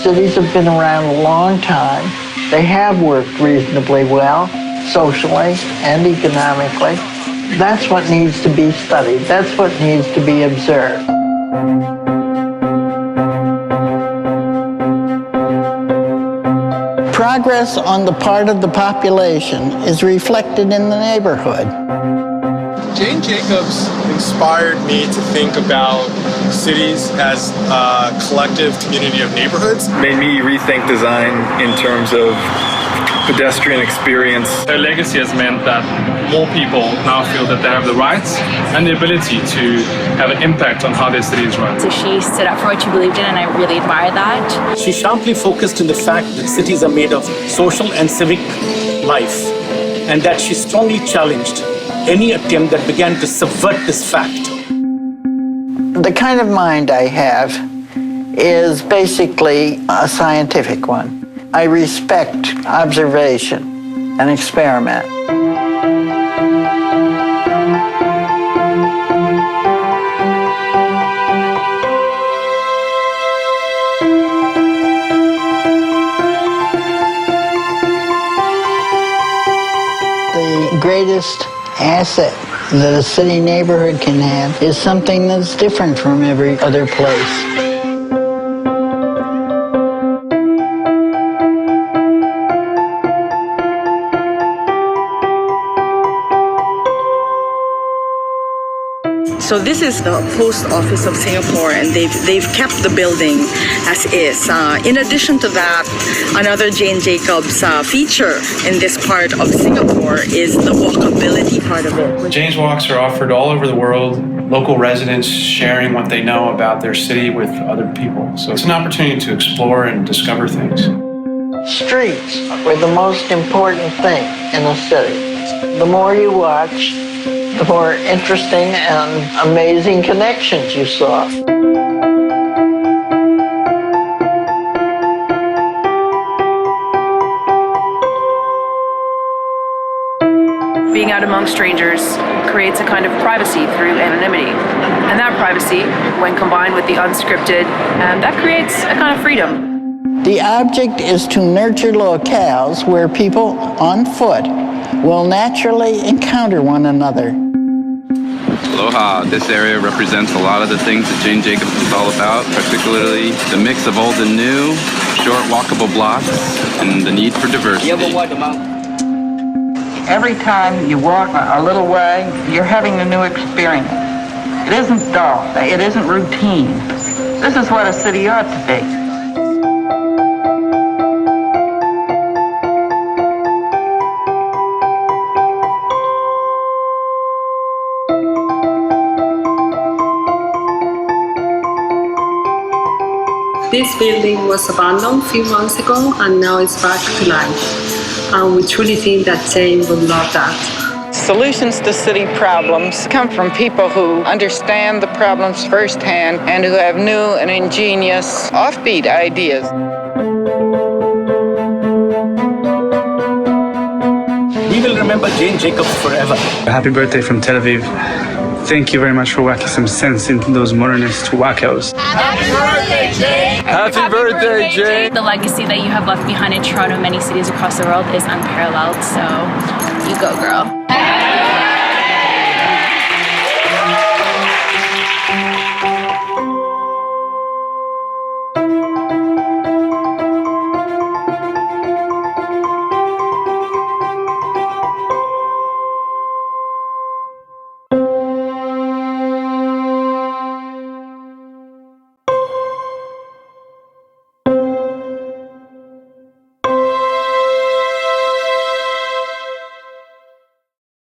Cities have been around a long time. They have worked reasonably well, socially and economically. That's what needs to be studied. That's what needs to be observed. Progress on the part of the population is reflected in the neighborhood. Jane Jacobs inspired me to think about cities as a collective community of neighborhoods. Made me rethink design in terms of pedestrian experience. Her legacy has meant that more people now feel that they have the rights and the ability to have an impact on how their city is run. So she stood up for what she believed in, and I really admire that. She sharply focused on the fact that cities are made of social and civic life, and that she strongly challenged any attempt that began to subvert this fact. The kind of mind I have is basically a scientific one. I respect observation and experiment. The greatest asset that a city neighborhood can have is something that's different from every other place. So this is the post office of Singapore, and they've kept the building as is. In addition to that, another Jane Jacobs feature in this part of Singapore is the walkability part of it. Jane's Walks are offered all over the world, local residents sharing what they know about their city with other people. So it's an opportunity to explore and discover things. Streets were the most important thing in a city. The more you watch, the more interesting and amazing connections you saw. Being out among strangers creates a kind of privacy through anonymity. And that privacy, when combined with the unscripted, that creates a kind of freedom. The object is to nurture locales where people on foot will naturally encounter one another. Aloha. This area represents a lot of the things that Jane Jacobs is all about, particularly the mix of old and new, short walkable blocks, and the need for diversity. Every time you walk a little way, you're having a new experience. It isn't dull. It isn't routine. This is what a city ought to be. This building was abandoned a few months ago, and now it's back to life. And we truly think that Jane will love that. Solutions to city problems come from people who understand the problems firsthand and who have new and ingenious, offbeat ideas. We will remember Jane Jacobs forever. Happy birthday from Tel Aviv. Thank you very much for whacking some sense into those modernist wackos. Happy birthday, Jane! Happy birthday, Jane! The legacy that you have left behind in Toronto and many cities across the world is unparalleled, so you go, girl.